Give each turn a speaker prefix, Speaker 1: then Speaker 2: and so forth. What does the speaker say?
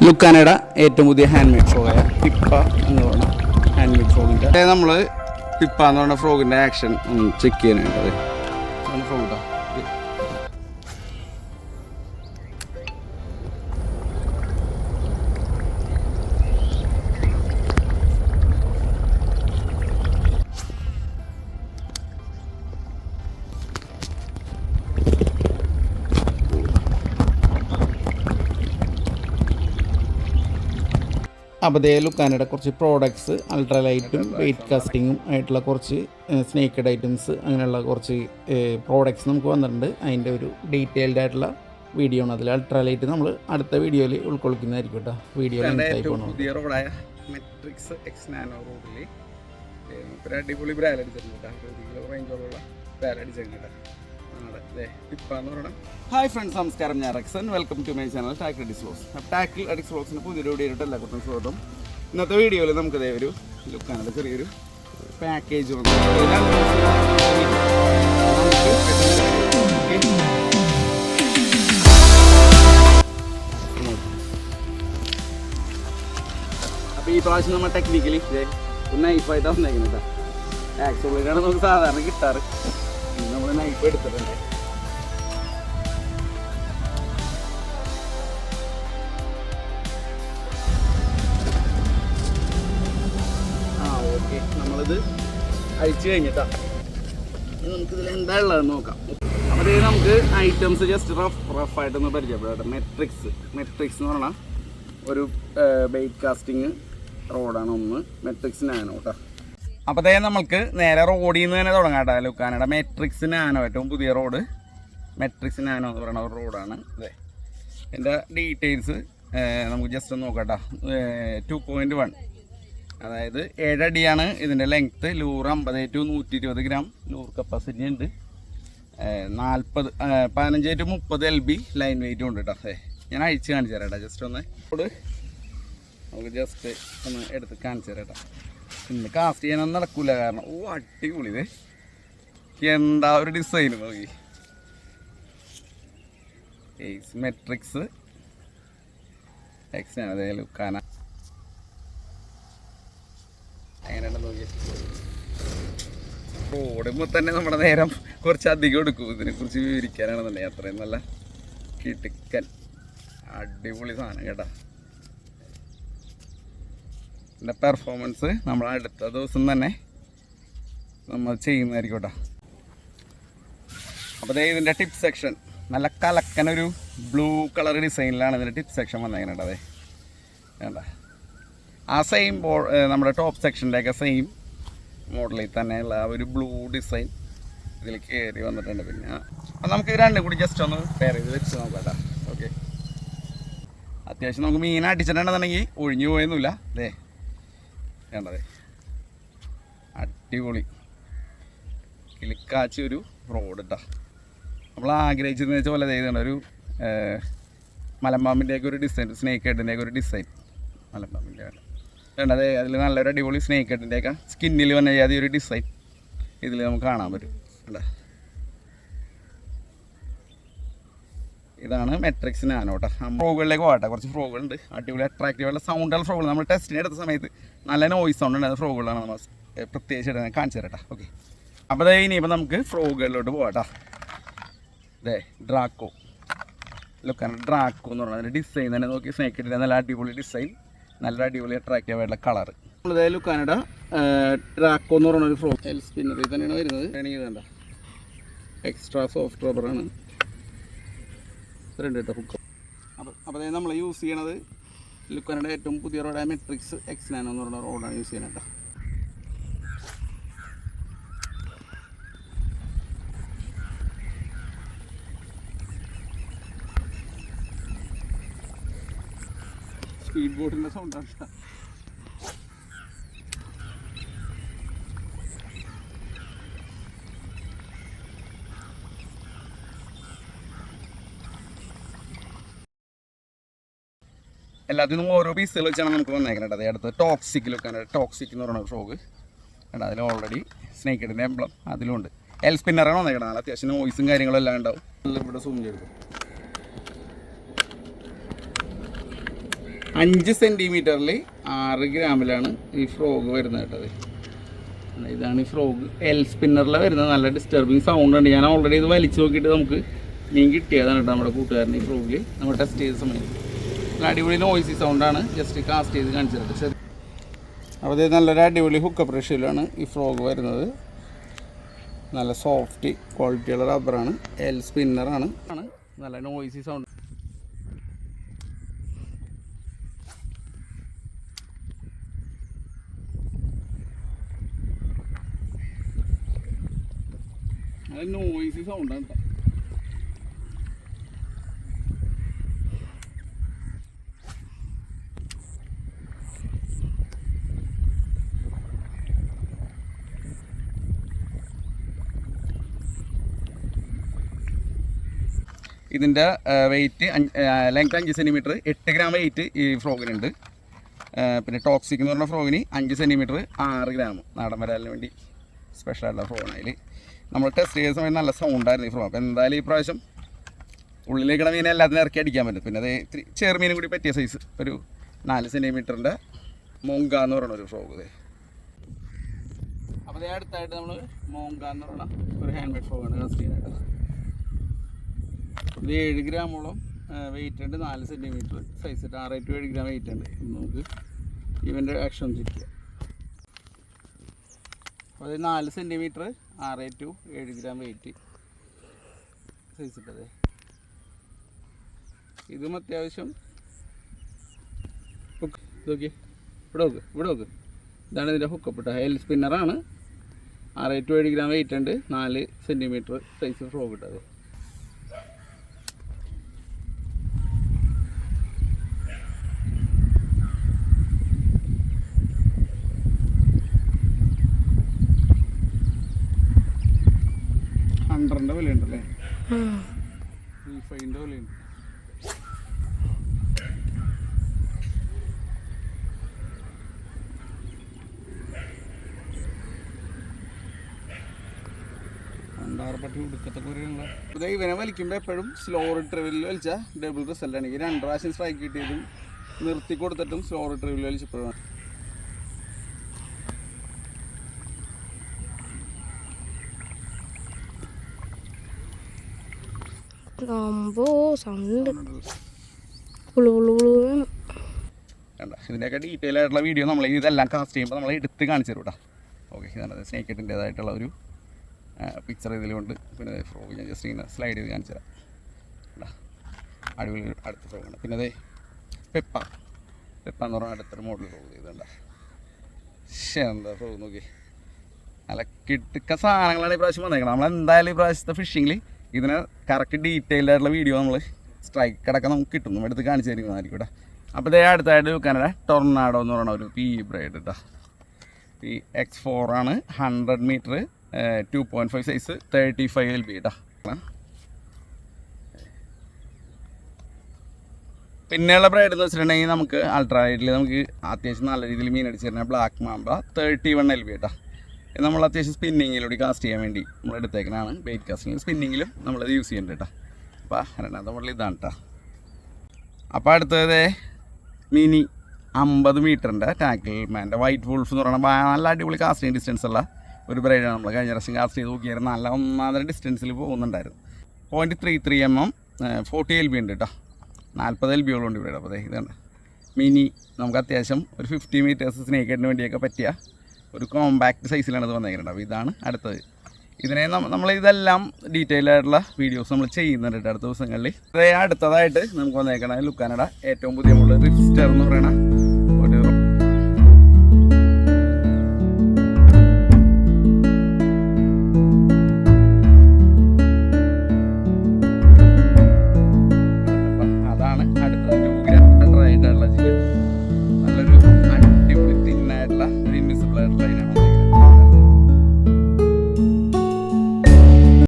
Speaker 1: ലുക്കാനയുടെ ഏറ്റവും പുതിയ hand made ഫ്രോഗായ Pippa എന്ന് പറഞ്ഞ ഹാൻഡ് മെയ്ഡ് ഫ്രോഗിൻ്റെ നമ്മൾ പിപ്പ എന്ന് പറഞ്ഞ ഫ്രോഗിൻ്റെ ആക്ഷൻ ഒന്ന് ചെക്ക് ചെയ്യാനായിട്ട് ഫ്രോഗ് കേട്ടോ. അപ്പോൾ അതേ ലുക്കാനയുടെ കുറച്ച് പ്രോഡക്ട്സ് അൾട്രാലൈറ്റും വെയിറ്റ് കാസ്റ്റിങ്ങും ആയിട്ടുള്ള കുറച്ച് സ്നേക്കഡ് ഐറ്റംസ് അങ്ങനെയുള്ള കുറച്ച് പ്രോഡക്ട്സ് നമുക്ക് വന്നിട്ടുണ്ട്. അതിൻ്റെ ഒരു ഡീറ്റെയിൽഡ് ആയിട്ടുള്ള വീഡിയോ ആണ്. അതിൽ അൾട്രാലൈറ്റ് നമ്മൾ അടുത്ത വീഡിയോയിൽ ഉൾക്കൊള്ളിക്കുന്നതായിരിക്കും കേട്ടോ. പുതിയ റോഡായ മെട്രിക്സ് എക്സ് നാനോ റോഡിൽ ഒരു അടിപൊളി ബ്രാൻഡ് അടിച്ചിട്ടുണ്ട് കേട്ടോ. 1 കിലോ റേഞ്ചോടുള്ള ബ്രാൻഡ് അടിച്ചിട്ടുണ്ട് ടിപ്പാന്ന് പറയണം. ഹായ് ഫ്രണ്ട്സ്, നമസ്കാരം. ഞാൻ Rexan. Welcome to my channel tackle addicts vlogs. അപ്പോൾ ടാക്കിൾ അഡിക്സ് വ്ലോഗ്സിന് പുതിയൊരു വീഡിയോയിട്ട് എല്ലാവർക്കും സ്വാഗതം. ഇന്നത്തെ വീഡിയോയിൽ നമുക്കതേ ഒരു ലുക്കാനയുടെ ചെറിയൊരു പാക്കേജ് വന്നു. അപ്പോൾ ഈ പ്രാവശ്യം നമ്മൾ ടെക്നിക്കലി നൈഫായിട്ട് വന്നേക്കുന്നത് കേട്ടോ. ആക്ച്വലിയാണ് നമുക്ക് സാധാരണ കിട്ടാറ്. നമ്മൾ നൈഫ് എടുത്തിട്ടുണ്ട്. ഓക്കെ, നമ്മളിത് അഴിച്ചു കഴിഞ്ഞിട്ടാ നമുക്കിതിൽ എന്താ ഉള്ളതെന്ന് നോക്കാം. അപ്പോൾ ഇത് നമുക്ക് ഐറ്റംസ് ജസ്റ്റ് റഫായിട്ടൊന്ന് പരിചയപ്പെടാം. മെട്രിക്സ് എന്ന് പറഞ്ഞാൽ ഒരു ബെയ്റ്റ് കാസ്റ്റിങ് റോഡാണ് ഒന്ന്. മെട്രിക്സ് നാനോ കേട്ടോ. അപ്പോൾ നമ്മൾക്ക് നേരെ റോഡിൽ നിന്ന് തന്നെ തുടങ്ങാം കേട്ടോ. ലുക്കാനയുടെ മെട്രിക്സ് നാനോ ഏറ്റവും പുതിയ റോഡ് മെട്രിക്സ് നാനോ എന്ന് പറയുന്ന ഒരു റോഡാണ്. അതെ, എൻ്റെ ഡീറ്റെയിൽസ് നമുക്ക് ജസ്റ്റ് ഒന്ന് നോക്കാം കേട്ടോ. 2.1, അതായത് 7 അടിയാണ് ഇതിൻ്റെ length. Lure 50 to 120 gram lure capacity ഉണ്ട്. 15 to 30 LB ലൈൻ വെയിറ്റും ഉണ്ട് കേട്ടോ. ഞാൻ അഴിച്ച് കാണിച്ചു തരാം കേട്ടോ. ജസ്റ്റ് ഒന്ന് നമുക്ക് ജസ്റ്റ് ഒന്ന് എടുത്ത് കാണിച്ചു തരാം കേട്ടോ. ഇന്ന് കാസ്റ്റ് ചെയ്യാനൊന്നും നടക്കില്ല, കാരണം അടിപൊളി ഇത് എന്താ ഒരു ഡിസൈൻ നോക്കി. മെട്രിക്സ് എക്സ് ആണ് അതേ ലുക്കാന. എങ്ങനെയാണ് നോക്കി. ഓടുമ്പോൾ തന്നെ നമ്മുടെ നേരം കുറച്ച് അധികം എടുക്കും ഇതിനെക്കുറിച്ച് വിവരിക്കാനാണെന്നുണ്ടെങ്കിൽ. അത്രയും നല്ല കിടുക്കൻ അടിപൊളി സാധനം കേട്ടോ. ഇതിൻ്റെ പെർഫോമൻസ് നമ്മൾ അടുത്ത ദിവസം തന്നെ നമ്മൾ ചെയ്യുന്നതായിരിക്കും കേട്ടോ. അപ്പോൾ ഇതിൻ്റെ ടിപ്പ് സെക്ഷൻ നല്ല കലക്കനൊരു ബ്ലൂ കളർ ഡിസൈനിലാണ് ഇതിൻ്റെ ടിപ്പ് സെക്ഷൻ വന്നേക്കുന്നത്. അതെ വേണ്ട, ആ സെയിം നമ്മുടെ ടോപ്പ് സെക്ഷൻ്റെയൊക്കെ സെയിം മോഡലിൽ തന്നെയുള്ള ആ ഒരു ബ്ലൂ ഡിസൈൻ ഇതിൽ കയറി വന്നിട്ടുണ്ട്. പിന്നെ അപ്പം നമുക്ക് രണ്ടും കൂടി ജസ്റ്റ് ഒന്ന് പെയർ ചെയ്ത് വെച്ച് നോക്കാം കേട്ടോ. ഓക്കെ, അത്യാവശ്യം നമുക്ക് മീൻ അടിച്ചിട്ടുണ്ടെന്നുണ്ടെങ്കിൽ ഒഴിഞ്ഞു പോയൊന്നുമില്ല. അതെ വേണ്ടതേ അടിപൊളി കിളിക്കാച്ചി ഒരു റോഡ് കേട്ടോ. നമ്മൾ ആഗ്രഹിച്ചതെന്ന് വെച്ചാൽ പോലെ ചെയ്തുകൊണ്ട് ഒരു മലമ്പാമ്പിൻ്റെയൊക്കെ ഒരു ഡിസൈൻ, സ്നേക്ക് ഹെഡിൻ്റെയൊക്കെ ഒരു ഡിസൈൻ മലമ്പാമ്പിൻ്റെ വേണ്ടത്. അതിൽ നല്ലൊരു അടിപൊളി സ്നേക്ക് ഹെഡിൻ്റെയൊക്കെ സ്കിന്നിൽ വന്ന ജാതി ഒരു ഡിസൈൻ ഇതിൽ നമുക്ക് കാണാൻ പറ്റും കേട്ടോ. ഇതാണ് മെട്രിക്സ് നാനോ കേട്ടോ. ഫ്രോഗുകളിലേക്ക് പോകട്ടെ. കുറച്ച് ഫ്രോഗുകളുണ്ട് അടിപൊളി അട്രാക്റ്റീവായിട്ടുള്ള സൗണ്ടുള്ള ഫ്രോഗുകൾ. നമ്മൾ ടെസ്റ്റിന് എടുത്ത സമയത്ത് നല്ല നോയ്സ് സൗണ്ട് ഉണ്ടായിരുന്ന ഫ്രോഗുകളാണ് നമ്മൾ പ്രത്യേകിച്ച് എടുത്ത് കാണിച്ചു തരട്ടെ. ഓക്കെ, അപ്പോൾ ഇനിയിപ്പോൾ നമുക്ക് ഫ്രോഗുകളിലോട്ട് പോകട്ടോ. അതെ, ഡ്രാക്കോ ലുക്കാന ഡ്രാക്കോ എന്ന് പറഞ്ഞാൽ അതിൻ്റെ ഡിസൈൻ തന്നെ നോക്കി. സ്നേക്കിൻ്റെ നല്ല അടിപൊളി ഡിസൈൻ, നല്ല അടിപൊളി അട്രാക്റ്റീവായിട്ടുള്ള കളർ. നമ്മളിത് ലുക്കാനയുടെ ഡ്രാക്കോ എന്ന് പറഞ്ഞൊരു ഫ്രോ എൽ സ്പിന്നറിൽ തന്നെയാണ് വരുന്നത്. വേണമെങ്കിൽ എക്സ്ട്രാ സോഫ്റ്റ് റബ്ബറാണ് രണ്ട് കേട്ടോ ഹുക്ക്. അപ്പോൾ നമ്മൾ യൂസ് ചെയ്യണത് ലുക്കാനയുടെ ഏറ്റവും പുതിയ റോഡായ മെട്രിക്സ് എക്സ് നാനോ എന്ന് പറഞ്ഞ റോഡാണ് യൂസ് ചെയ്യുന്നത് കേട്ടോ. സ്പീഡ് ബോട്ടിൻ്റെ സൗണ്ടാണ് കേട്ടോ. എല്ലാത്തിനും ഓരോ പീസുകൾ വെച്ചാണ് നമുക്ക് വന്നേക്കുന്നത്. അതേ അടുത്ത് ടോക്സിക്കിലൊക്കെ ടോക്സിക് എന്ന് പറയുന്ന ഫ്രോഗ് കേട്ടോ. അതിൽ ഓൾറെഡി സ്നേക്ക് ഹെഡിൻ്റെ എംബ്ലം അതിലുണ്ട്. എൽ സ്പിന്നറാണ് വന്നേക്കണം. നല്ല അത്യാവശ്യം വോയിസും കാര്യങ്ങളും എല്ലാം ഉണ്ടാവും. ഇവിടെ സൂം ചെയ്തു 5 സെൻറ്റിമീറ്ററിൽ 6 ഗ്രാമിലാണ് ഈ ഫ്രോഗ് വരുന്നത് കേട്ടത്. ഇതാണ് ഈ ഫ്രോഗ്. എൽ സ്പിന്നറിൽ വരുന്നത്. നല്ല ഡിസ്റ്റർബിങ് സൗണ്ട് ഉണ്ട്. ഞാൻ ഓൾറെഡി ഇത് വലിച്ചു നോക്കിയിട്ട് നമുക്ക് മീൻ കിട്ടിയതാണ് കേട്ടോ നമ്മുടെ കൂട്ടുകാരൻ. ഈ ഫ്രോഗിൽ നമ്മൾ ടെസ്റ്റ് ചെയ്ത സമയത്ത് നല്ല അടിപൊളി നോയ്സി സൗണ്ടാണ്. ജസ്റ്റ് കാസ്റ്റ് ചെയ്ത് കാണിച്ചിട്ട് ശരി. അപ്പോൾ ഇത് നല്ലൊരു അടിപൊളി ഹുക്കപ്പ് റഷ്യയിലാണ് ഈ ഫ്രോഗ് വരുന്നത്. നല്ല സോഫ്റ്റ് ക്വാളിറ്റിയുള്ള റബ്ബറാണ്. എൽ സ്പിന്നറാണ്. നല്ല നോയ്സി സൗണ്ട്. നല്ല നോയ്സി സൗണ്ടാണ് കേട്ടോ. ഇതിൻ്റെ weight length 5 centimetre, 8 gram weight ഈ ഫ്രോഗിനുണ്ട്. പിന്നെ ടോക്സിക് എന്ന് പറഞ്ഞ ഫ്രോഗിന് 5 സെൻറ്റിമീറ്റർ 6 ഗ്രാം നാടൻ വരാലിന് വേണ്ടി സ്പെഷ്യലായിട്ടുള്ള ഫ്രോഗാണ്. നമ്മൾ ടെസ്റ്റ് ചെയ്ത സമയത്ത് നല്ല സൗണ്ടായിരുന്നു ഈ ഫ്രോഗ്. അപ്പോൾ എന്തായാലും ഈ പ്രാവശ്യം ഉള്ളിലേക്കുള്ള മീനെ എല്ലാത്തിനും ഇറക്കി അടിക്കാൻ പറ്റും. പിന്നെ അത് ഇത്തിരി ചെറുമീനും കൂടി പറ്റിയ സൈസ് ഒരു 4 സെൻറ്റിമീറ്ററിൻ്റെ മോങ്ക എന്ന് പറയുന്ന ഒരു ഫ്രോഗ്. അപ്പോൾ അതേ അടുത്തായിട്ട് നമ്മൾ മോങ്ക എന്ന് പറയുന്ന ഒരു ഹാൻഡ് മെയ്ഡ് ഫ്രോഗാണ് ടെസ്റ്റ് ചെയ്യാനായിട്ട്. ഇത് 7 ഗ്രാമോളം വെയിറ്റ് ഉണ്ട്. 4 സെൻറ്റിമീറ്റർ സൈസ് ഇട്ട് 6 to 7 ഗ്രാം വെയിറ്റ് ഉണ്ട്. നമുക്ക് ഇവൻ്റെ ആക്ഷൻ ചെക്ക് ചെയ്യാം. അപ്പോൾ അത് 4 centimetre 6 to 7 gram weight size ഇട്ടത്. ഇതും അത്യാവശ്യം ഹുക്ക് നോക്കി ഇവിടെ നോക്ക് ഇതാണ് ഇതിൻ്റെ ഹുക്കപ്പ് ഇട്ട എൽ സ്പിന്നറാണ്. 6 to 7 ഗ്രാം വെയിറ്റ് ഉണ്ട്. 4 സെൻറ്റിമീറ്റർ സൈസ് ഫ്രോഗ് ഇട്ടത്. $100 വിലയുണ്ടല്ലേ? $5 വിലയുണ്ട്. പട്ടി ഉടുക്കത്തെ കുറയുള്ള ഇതേ ഇവനെ വലിക്കുമ്പോൾ എപ്പോഴും സ്ലോ റിട്രീവലിൽ വലിച്ചാൽ ഡബിൾ റിസൾട്ട് ആണ്. ഈ 2 പ്രാവശ്യം സ്ട്രൈക്ക് കിട്ടിയതും നിർത്തി കൊടുത്തിട്ടും സ്ലോ റിട്രീവലിൽ വലിച്ചപ്പോഴാണ്. ഇതിൻ്റെയൊക്കെ ഡീറ്റെയിൽ ആയിട്ടുള്ള വീഡിയോ നമ്മൾ ഇതെല്ലാം കാസ്റ്റ് ചെയ്യുമ്പോൾ നമ്മൾ എടുത്ത് കാണിച്ചു തരും കേട്ടോ. ഓക്കെ, ഇതാണ് സ്നേക്ക് ഹെഡിൻ്റേതായിട്ടുള്ള ഒരു പിക്ചർ ഇതിലുണ്ട്. പിന്നെ ഫ്രോഗ് ഞാൻ ജസ്റ്റ് ഇങ്ങനെ സ്ലൈഡ് ചെയ്ത് കാണിച്ചു തരാം കേട്ടോ. അടിപൊളി അടുത്ത ഫ്രോഗാണ്. പിന്നെ അതേ പെപ്പ എന്ന് പറഞ്ഞാൽ അടുത്തൊരു മോഡൽ ഫ്രോഗ് ചെയ്തുണ്ട. എന്താ ഫ്രോഗ് നോക്കി. നല്ല കിട്ടുക്ക സാധനങ്ങളാണ് ഈ പ്രാവശ്യം വന്നേക്കണം. നമ്മളെന്തായാലും ഈ പ്രാവശ്യത്തെ ഫിഷിങ്ങിൽ ഇതിന് കറക്റ്റ് ഡീറ്റെയിൽഡ് ആയിട്ടുള്ള വീഡിയോ നമ്മൾ സ്ട്രൈക്ക് അടക്കം നമുക്ക് കിട്ടും. നമ്മൾ എടുത്ത് കാണിച്ചു തരുന്നതായിരിക്കും കേട്ടോ. അപ്പോൾ ഇതേ അടുത്തായിട്ട് വെക്കാനാണ് ടൊർണാഡോ എന്ന് പറയുന്ന ഒരു പി ബ്രൈഡ് കേട്ടോ. PX4 ആണ്. 100 മീറ്റർ 2.5 സൈസ് 35 LB കേട്ടോ. പിന്നെയുള്ള ബ്രൈഡ് എന്ന് വെച്ചിട്ടുണ്ടെങ്കിൽ നമുക്ക് അൾട്രാവൈറ്റിൽ നമുക്ക് അത്യാവശ്യം നല്ല രീതിയിൽ മീൻ അടിച്ച് തരുന്ന ബ്ലാക്ക് മാമ്പ 31 LB കേട്ടോ. നമ്മൾ അത്യാവശ്യം സ്പിന്നിങ്ങിലൂടെ കാസ്റ്റ് ചെയ്യാൻ വേണ്ടി നമ്മൾ എടുത്തേക്കണതാണ്. ബെയ്റ്റ് കാസ്റ്റിങ്ങിൽ സ്പിന്നിങ്ങിലും നമ്മളത് യൂസ് ചെയ്യുന്നുണ്ട് കേട്ടോ. അപ്പോൾ രണ്ടാമത്തെ മോഡൽ ഇതാണ് കേട്ടോ. അപ്പോൾ അടുത്തത് മിനി 50 മീറ്ററിൻ്റെ ടാക്കിൾ മാൻ്റെ വൈറ്റ് വൂൾഫ് എന്ന് പറയുന്നത് നല്ല അടിപൊളി കാസ്റ്റിംഗ് ഡിസ്റ്റൻസ് ഉള്ള ഒരു ബ്രൈഡാണ്. നമ്മൾ കഴിഞ്ഞ പ്രാവശ്യം കാസ്റ്റ് ചെയ്ത് നോക്കിയായിരുന്നു. നല്ല 1.5 ഡിസ്റ്റൻസിൽ പോകുന്നുണ്ടായിരുന്നു. 0.33 mm 40 LB ഉണ്ട് കേട്ടോ. 40 LB ഉണ്ട് ബ്രൈഡ്. അപ്പോൾ ഇതാണ് മിനി. നമുക്ക് അത്യാവശ്യം ഒരു 50 മീറ്റേഴ്സ് സ്നേക്ക് ഹെഡിന് വേണ്ടിയൊക്കെ പറ്റിയ ഒരു കോമ്പാക്ട് സൈസിലാണ് ഇത് വന്നേക്കുന്നത്. അപ്പോൾ ഇതാണ് അടുത്തത്. ഇതിനെ നമ്മൾ ഇതെല്ലാം ഡീറ്റെയിൽ ആയിട്ടുള്ള വീഡിയോസ് നമ്മൾ ചെയ്യുന്നുണ്ട് അടുത്ത ദിവസങ്ങളിൽ. അതേ അടുത്തതായിട്ട് നമുക്ക് വന്നേക്കണ ലുക്കാനഡ ഏറ്റവും പുതിയ മോഡൽ റിഫ്റ്റർ എന്ന് പറയുന്ന ഒരു അതാണ്